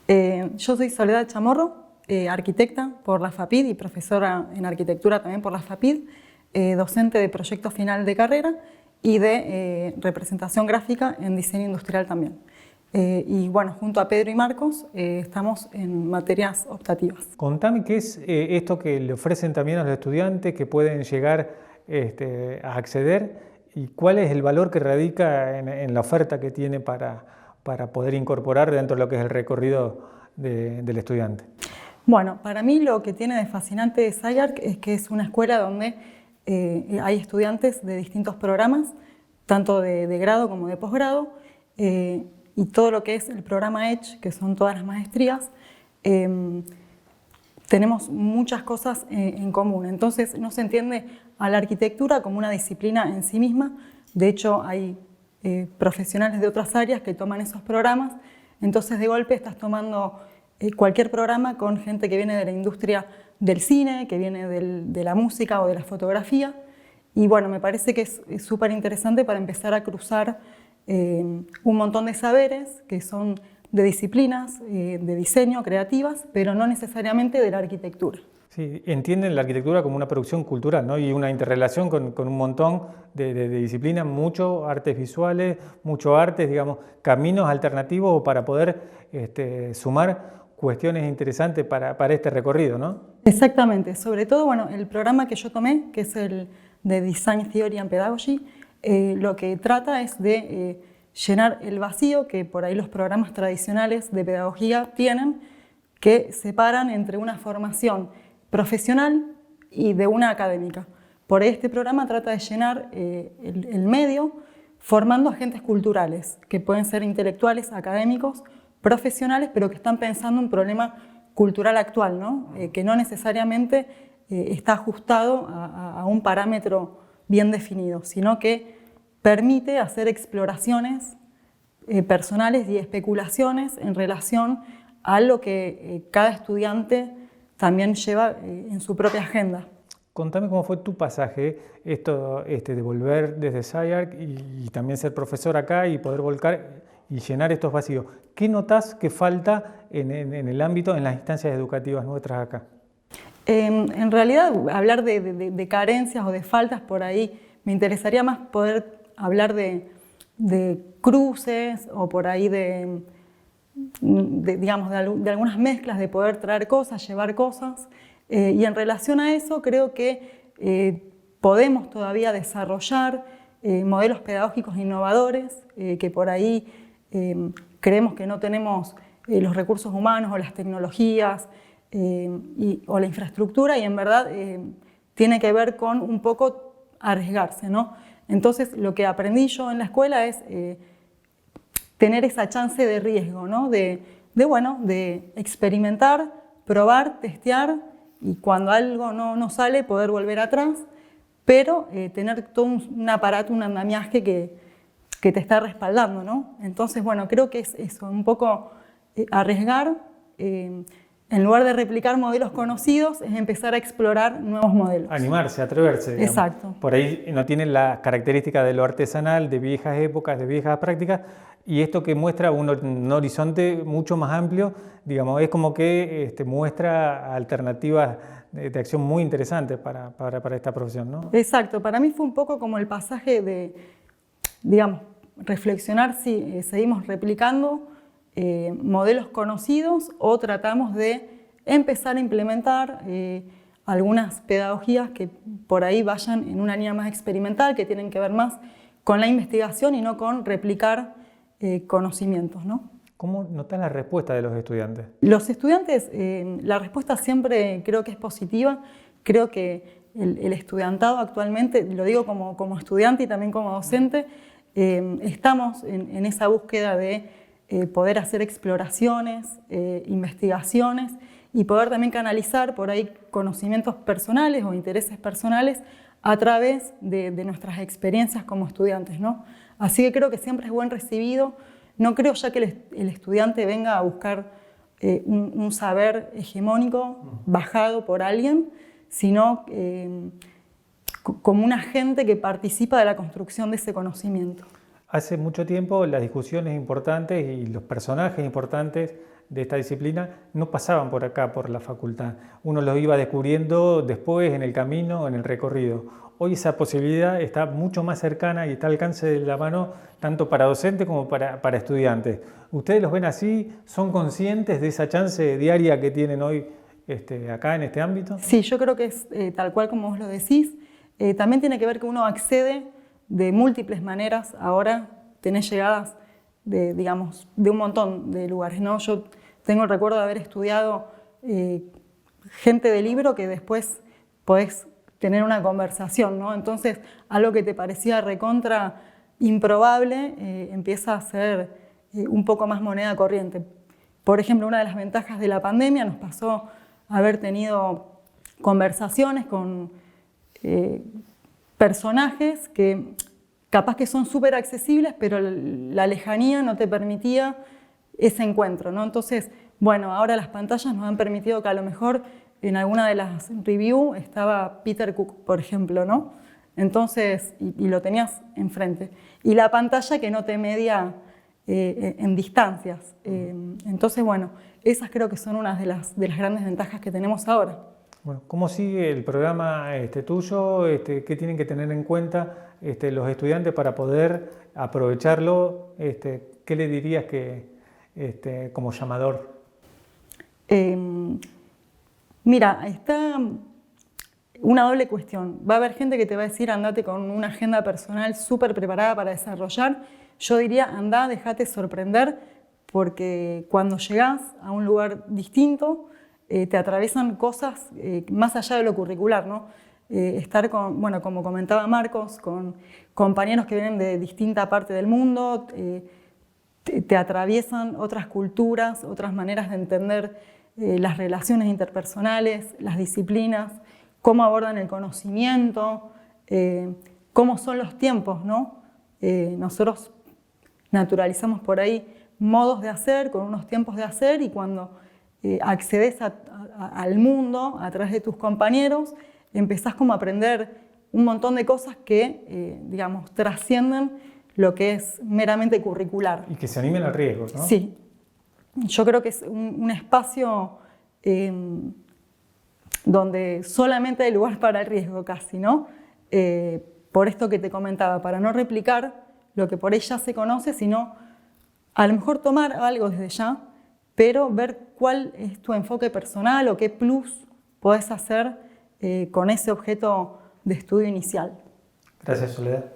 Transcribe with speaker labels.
Speaker 1: Yo soy Soledad Chamorro, arquitecta por la FAPID y profesora en arquitectura también por la FAPID, docente de proyecto final de carrera y de representación gráfica en diseño industrial también. Y bueno, junto a Pedro y Marcos estamos en materias optativas.
Speaker 2: Contame qué es esto que le ofrecen también a los estudiantes que pueden llegar a acceder y cuál es el valor que radica en la oferta que tiene para poder incorporar dentro de lo que es el recorrido del estudiante.
Speaker 1: Bueno, para mí lo que tiene de fascinante de SciArc es que es una escuela donde hay estudiantes de distintos programas, tanto de grado como de posgrado, y todo lo que es el programa EDGE, que son todas las maestrías, tenemos muchas cosas en común. Entonces no se entiende a la arquitectura como una disciplina en sí misma. De hecho, hay profesionales de otras áreas que toman esos programas. Entonces de golpe estás tomando cualquier programa con gente que viene de la industria del cine, que viene de la música o de la fotografía. Y bueno, me parece que es súper interesante para empezar a cruzar un montón de saberes que son de disciplinas de diseño, creativas, pero no necesariamente de la arquitectura.
Speaker 2: Sí, entienden la arquitectura como una producción cultural, ¿no? Y una interrelación con un montón de disciplinas, muchos artes visuales, muchos artes, digamos, caminos alternativos para poder sumar cuestiones interesantes para este recorrido, ¿no?
Speaker 1: Exactamente, sobre todo, bueno, el programa que yo tomé, que es el de Design Theory and Pedagogy, lo que trata es de llenar el vacío que por ahí los programas tradicionales de pedagogía tienen, que separan entre una formación profesional y de una académica. Por ahí este programa trata de llenar el medio formando agentes culturales, que pueden ser intelectuales, académicos, profesionales, pero que están pensando un problema cultural actual, ¿no? Que no necesariamente está ajustado a un parámetro bien definido, sino que permite hacer exploraciones personales y especulaciones en relación a lo que cada estudiante también lleva en su propia agenda.
Speaker 2: Contame cómo fue tu pasaje, esto de volver desde SciArc y también ser profesor acá y poder volcar y llenar estos vacíos. ¿Qué notás que falta en el ámbito, en las instancias educativas nuestras acá?
Speaker 1: En realidad, hablar de carencias o de faltas por ahí, me interesaría más poder hablar de cruces o por ahí digamos, de algunas mezclas, de poder traer cosas, llevar cosas. Y en relación a eso, creo que podemos todavía desarrollar modelos pedagógicos innovadores, que por ahí creemos que no tenemos los recursos humanos o las tecnologías o la infraestructura, y en verdad tiene que ver con un poco arriesgarse, ¿no? Entonces, lo que aprendí yo en la escuela es tener esa chance de riesgo, ¿no? De experimentar, probar, testear, y cuando algo no sale, poder volver atrás, pero tener todo un aparato, un andamiaje que te está respaldando, ¿no? Entonces, bueno, creo que es eso, un poco arriesgar, en lugar de replicar modelos conocidos, es empezar a explorar nuevos modelos.
Speaker 2: Animarse, atreverse, digamos.
Speaker 1: Exacto.
Speaker 2: Por ahí no tienen las características de lo artesanal, de viejas épocas, de viejas prácticas, y esto que muestra un horizonte mucho más amplio, digamos, es como que muestra alternativas de acción muy interesantes para esta profesión, ¿no?
Speaker 1: Exacto, para mí fue un poco como el pasaje de, digamos, reflexionar si seguimos replicando modelos conocidos o tratamos de empezar a implementar algunas pedagogías que por ahí vayan en una línea más experimental, que tienen que ver más con la investigación y no con replicar conocimientos, ¿no?
Speaker 2: ¿Cómo notas la respuesta de los estudiantes?
Speaker 1: Los estudiantes, la respuesta siempre creo que es positiva. Creo que el estudiantado actualmente, lo digo como estudiante y también como docente, estamos en esa búsqueda de poder hacer exploraciones, investigaciones y poder también canalizar por ahí conocimientos personales o intereses personales a través de nuestras experiencias como estudiantes, ¿no? Así que creo que siempre es buen recibido. No creo ya que el estudiante venga a buscar un saber hegemónico bajado por alguien, sino como un agente que participa de la construcción de ese conocimiento.
Speaker 2: hace mucho tiempo las discusiones importantes y los personajes importantes de esta disciplina no pasaban por acá, por la facultad. Uno los iba descubriendo después, en el camino, en el recorrido. Hoy esa posibilidad está mucho más cercana y está al alcance de la mano tanto para docentes como para estudiantes. ¿Ustedes los ven así? ¿Son conscientes de esa chance diaria que tienen hoy acá en este ámbito?
Speaker 1: Sí, yo creo que es tal cual como vos lo decís. También tiene que ver que uno accede de múltiples maneras. Ahora tenés llegadas digamos, de un montón de lugares, ¿no? Yo tengo el recuerdo de haber estudiado gente de libro que después podés tener una conversación, ¿no? Entonces, algo que te parecía recontra improbable empieza a ser un poco más moneda corriente. Por ejemplo, una de las ventajas de la pandemia nos pasó haber tenido conversaciones con personajes que capaz que son súper accesibles, pero la lejanía no te permitía ese encuentro, ¿no? Entonces, bueno, ahora las pantallas nos han permitido que a lo mejor en alguna de las reviews estaba Peter Cook, por ejemplo, ¿no? Entonces, y lo tenías enfrente. Y la pantalla que no te media en distancias. Entonces, bueno, esas creo que son unas de las grandes ventajas que tenemos ahora.
Speaker 2: Bueno, ¿cómo sigue el programa tuyo? ¿Qué tienen que tener en cuenta los estudiantes para poder aprovecharlo? ¿Qué le dirías como llamador?
Speaker 1: Mira, está una doble cuestión. Va a haber gente que te va a decir andate con una agenda personal súper preparada para desarrollar. Yo diría andá, dejate sorprender, porque cuando llegás a un lugar distinto, te atraviesan cosas más allá de lo curricular, ¿no? Estar con, bueno, como comentaba Marcos, con compañeros que vienen de distinta parte del mundo, te atraviesan otras culturas, otras maneras de entender las relaciones interpersonales, las disciplinas, cómo abordan el conocimiento, cómo son los tiempos, ¿no? Nosotros naturalizamos por ahí modos de hacer, con unos tiempos de hacer, y cuando accedes al mundo a través de tus compañeros, empezás como a aprender un montón de cosas que, digamos, trascienden lo que es meramente curricular.
Speaker 2: Y que se animen al riesgo, ¿no?
Speaker 1: Sí. Yo creo que es un espacio donde solamente hay lugar para el riesgo casi, ¿no? Por esto que te comentaba, para no replicar lo que por ahí ya se conoce, sino a lo mejor tomar algo desde ya, pero ver cuál es tu enfoque personal o qué plus podés hacer con ese objeto de estudio inicial.
Speaker 2: Gracias, Soledad.